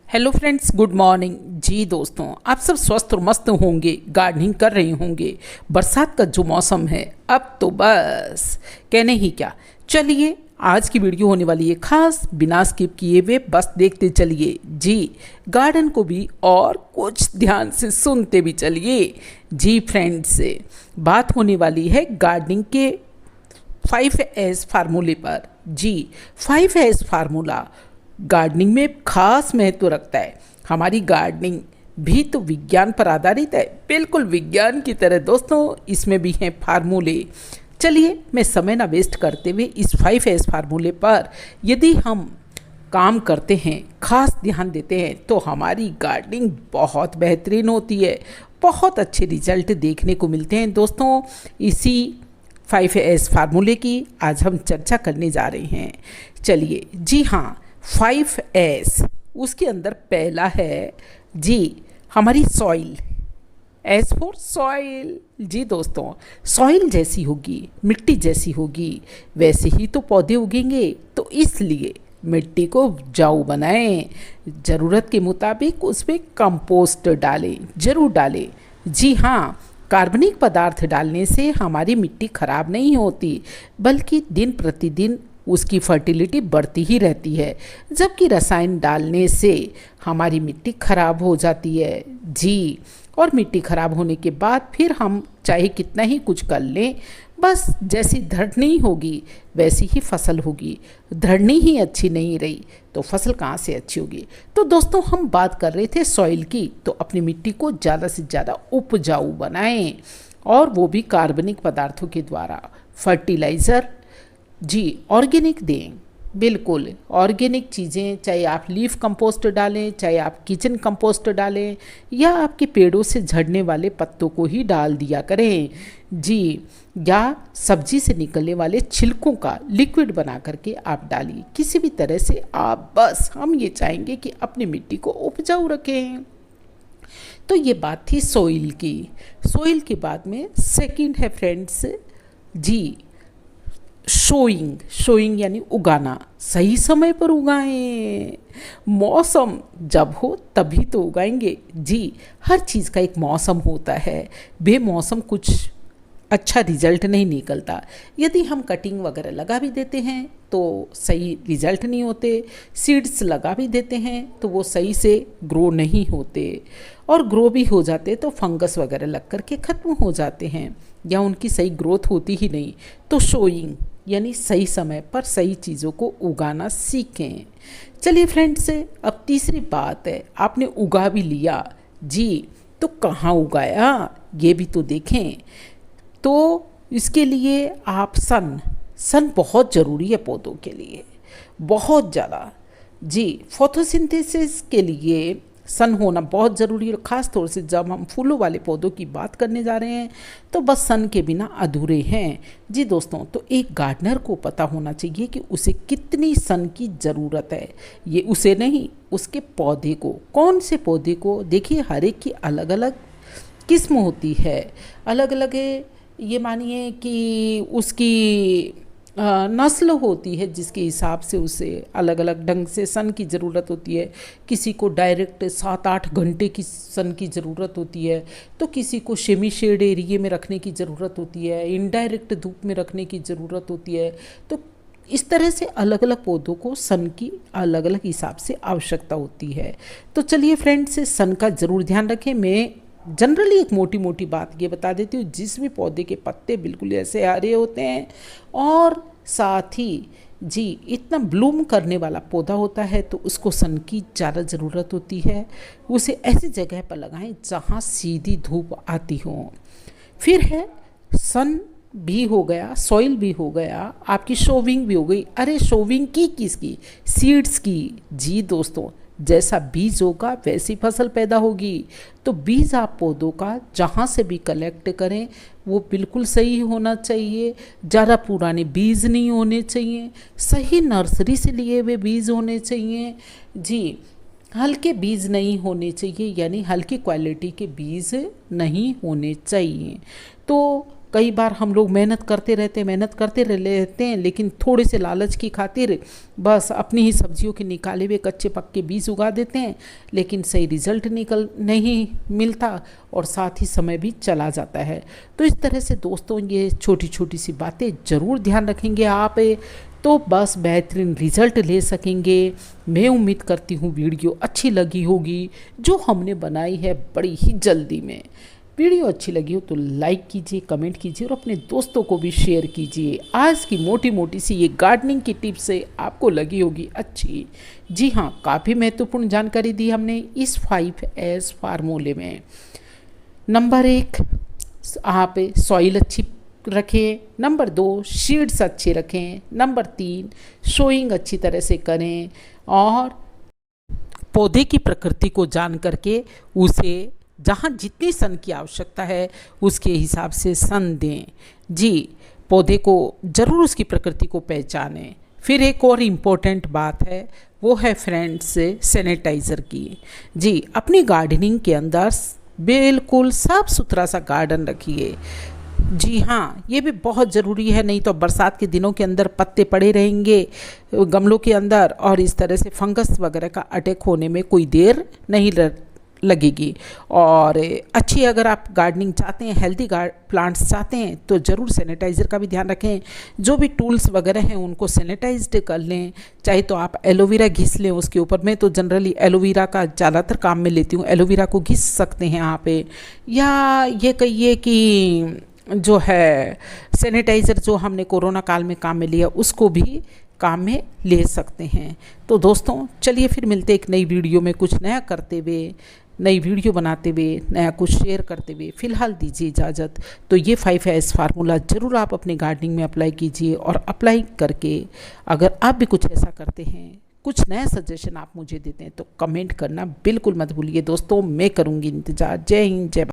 Hello friends, good morning. जी दोस्तों, आप सब स्वस्थ और मस्त होंगे, गार्डनिंग कर रहे होंगे। बरसात का जो मौसम है अब तो बस कहने ही क्या। चलिए, आज की वीडियो होने वाली है खास, बिना स्किप किए हुए बस देखते चलिए। जी, गार्डन को भी और कुछ ध्यान से सुनते भी चलिए। जी फ्रेंड्स, बात होने वाली है गार्डनिंग के 5S फार्मूले पर। जी, 5S फार्मूला गार्डनिंग में खास महत्व रखता है। हमारी गार्डनिंग भी तो विज्ञान पर आधारित है, बिल्कुल विज्ञान की तरह दोस्तों। इसमें भी हैं फार्मूले। चलिए, मैं समय ना वेस्ट करते हुए इस 5S फार्मूले पर यदि हम काम करते हैं, खास ध्यान देते हैं, तो हमारी गार्डनिंग बहुत बेहतरीन होती है। बहुत अच्छे रिजल्ट देखने को मिलते हैं दोस्तों। इसी 5S फार्मूले की आज हम चर्चा करने जा रहे हैं। चलिए, जी हाँ, 5S, उसके अंदर पहला है जी हमारी सॉइल। S for soil. जी दोस्तों, सॉइल जैसी होगी, मिट्टी जैसी होगी, वैसे ही तो पौधे उगेंगे। तो इसलिए मिट्टी को उपजाऊ बनाएं, ज़रूरत के मुताबिक उसमें कंपोस्ट डालें, ज़रूर डालें। जी हाँ, कार्बनिक पदार्थ डालने से हमारी मिट्टी खराब नहीं होती, बल्कि दिन प्रतिदिन उसकी फर्टिलिटी बढ़ती ही रहती है। जबकि रसायन डालने से हमारी मिट्टी खराब हो जाती है। जी, और मिट्टी खराब होने के बाद फिर हम चाहे कितना ही कुछ कर लें, बस जैसी धड़नी होगी वैसी ही फसल होगी। धड़नी ही अच्छी नहीं रही तो फसल कहाँ से अच्छी होगी। तो दोस्तों, हम बात कर रहे थे सॉइल की, तो अपनी मिट्टी को ज़्यादा से ज़्यादा उपजाऊ बनाएं, और वो भी कार्बनिक पदार्थों के द्वारा। फर्टिलाइज़र जी ऑर्गेनिक दें, बिल्कुल ऑर्गेनिक चीज़ें, चाहे आप लीफ कंपोस्ट डालें, चाहे आप किचन कंपोस्ट डालें, या आपके पेड़ों से झड़ने वाले पत्तों को ही डाल दिया करें। जी, या सब्जी से निकलने वाले छिलकों का लिक्विड बना करके आप डालिए। किसी भी तरह से आप, बस हम ये चाहेंगे कि अपनी मिट्टी को उपजाऊ रखें। तो ये बात थी सोइल की। सोइल के बाद में सेकंड है फ्रेंड्स जी शोइंग। शोइंग यानी उगाना। सही समय पर उगाएं। मौसम जब हो तभी तो उगाएंगे। जी, हर चीज़ का एक मौसम होता है, बेमौसम कुछ अच्छा रिजल्ट नहीं निकलता। यदि हम कटिंग वगैरह लगा भी देते हैं तो सही रिजल्ट नहीं होते। सीड्स लगा भी देते हैं तो वो सही से ग्रो नहीं होते, और ग्रो भी हो जाते तो फंगस वगैरह लग कर के ख़त्म हो जाते हैं, या उनकी सही ग्रोथ होती ही नहीं। तो शोइंग यानी सही समय पर सही चीज़ों को उगाना सीखें। चलिए फ्रेंड्स, अब तीसरी बात है, आपने उगा भी लिया जी, तो कहाँ उगाया ये भी तो देखें। तो इसके लिए आप सन बहुत ज़रूरी है पौधों के लिए, बहुत ज़्यादा। जी, फोटोसिंथेसिस के लिए सन होना बहुत ज़रूरी है। ख़ास तौर से जब हम फूलों वाले पौधों की बात करने जा रहे हैं तो बस सन के बिना अधूरे हैं। जी दोस्तों, तो एक गार्डनर को पता होना चाहिए कि उसे कितनी सन की ज़रूरत है। ये उसे नहीं, उसके पौधे को। कौन से पौधे को? देखिए, हर एक की अलग अलग किस्म होती है, अलग अलग ये मानिए कि उसकी नस्ल होती है, जिसके हिसाब से उसे अलग अलग ढंग से सन की ज़रूरत होती है। किसी को डायरेक्ट 7-8 घंटे की सन की ज़रूरत होती है, तो किसी को सेमी शेड एरिया में रखने की ज़रूरत होती है, इनडायरेक्ट धूप में रखने की ज़रूरत होती है। तो इस तरह से अलग अलग पौधों को सन की अलग अलग हिसाब से आवश्यकता होती है। तो चलिए फ्रेंड्स, सन का ज़रूर ध्यान रखें। मैं जनरली एक मोटी मोटी बात ये बता देती हूँ, जिस भी पौधे के पत्ते बिल्कुल ऐसे हरे होते हैं, और साथ ही जी इतना ब्लूम करने वाला पौधा होता है, तो उसको सन की ज़्यादा ज़रूरत होती है। उसे ऐसी जगह पर लगाएं जहाँ सीधी धूप आती हो। फिर है सन भी हो गया, सॉइल भी हो गया, आपकी शोविंग भी हो गई। अरे शोविंग की किसकी? सीड्स की। जी दोस्तों, जैसा बीज होगा वैसी फसल पैदा होगी। तो बीज आप पौधों का जहाँ से भी कलेक्ट करें वो बिल्कुल सही होना चाहिए। ज़्यादा पुराने बीज नहीं होने चाहिए, सही नर्सरी से लिए हुए बीज होने चाहिए। जी, हल्के बीज नहीं होने चाहिए, यानी हल्की क्वालिटी के बीज नहीं होने चाहिए। तो कई बार हम लोग मेहनत करते रहते हैं लेकिन थोड़े से लालच की खातिर बस अपनी ही सब्जियों के निकाले हुए कच्चे पक्के बीज उगा देते हैं, लेकिन सही रिजल्ट नहीं मिलता और साथ ही समय भी चला जाता है। तो इस तरह से दोस्तों ये छोटी छोटी सी बातें ज़रूर ध्यान रखेंगे आप, तो बस बेहतरीन रिजल्ट ले सकेंगे। मैं उम्मीद करती हूँ वीडियो अच्छी लगी होगी जो हमने बनाई है बड़ी ही जल्दी में। वीडियो अच्छी लगी हो तो लाइक कीजिए, कमेंट कीजिए और अपने दोस्तों को भी शेयर कीजिए। आज की मोटी मोटी सी ये गार्डनिंग की टिप्स से आपको लगी होगी अच्छी। जी हाँ, काफ़ी महत्वपूर्ण जानकारी दी हमने इस 5S फार्मूले में। नंबर 1, आप सॉइल अच्छी रखें। नंबर 2, सीड्स अच्छे रखें। नंबर 3, सोइंग अच्छी तरह से करें और पौधे की प्रकृति को जान करके उसे जहाँ जितनी सन की आवश्यकता है उसके हिसाब से सन दें। जी, पौधे को ज़रूर उसकी प्रकृति को पहचानें। फिर एक और इम्पोर्टेंट बात है, वो है फ्रेंड्स सैनिटाइज़र की। जी, अपनी गार्डनिंग के अंदर बिल्कुल साफ़ सुथरा सा गार्डन रखिए। जी हाँ, ये भी बहुत ज़रूरी है, नहीं तो बरसात के दिनों के अंदर पत्ते पड़े रहेंगे गमलों के अंदर और इस तरह से फंगस वगैरह का अटैक होने में कोई देर नहीं लगेगी। और अच्छी अगर आप गार्डनिंग चाहते हैं, हेल्दी प्लांट्स चाहते हैं तो ज़रूर सैनिटाइज़र का भी ध्यान रखें। जो भी टूल्स वगैरह हैं उनको सैनिटाइज्ड कर लें। चाहे तो आप एलोवेरा घिस लें उसके ऊपर। मैं तो जनरली एलोवेरा का ज़्यादातर काम में लेती हूँ, एलोवेरा को घिस सकते हैं यहाँ पे। या ये कहिए कि जो है सैनिटाइज़र जो हमने कोरोना काल में काम में लिया उसको भी काम में ले सकते हैं। तो दोस्तों चलिए फिर मिलते एक नई वीडियो में कुछ नया करते हुए, नई वीडियो बनाते हुए, नया कुछ शेयर करते हुए। फ़िलहाल दीजिए इजाज़त। तो ये 5S फार्मूला ज़रूर आप अपने गार्डनिंग में अप्लाई कीजिए और अप्लाई करके अगर आप भी कुछ ऐसा करते हैं, कुछ नया सजेशन आप मुझे देते हैं तो कमेंट करना बिल्कुल मत भूलिए दोस्तों। मैं करूँगी इंतज़ार। जय हिंद, जय भारत।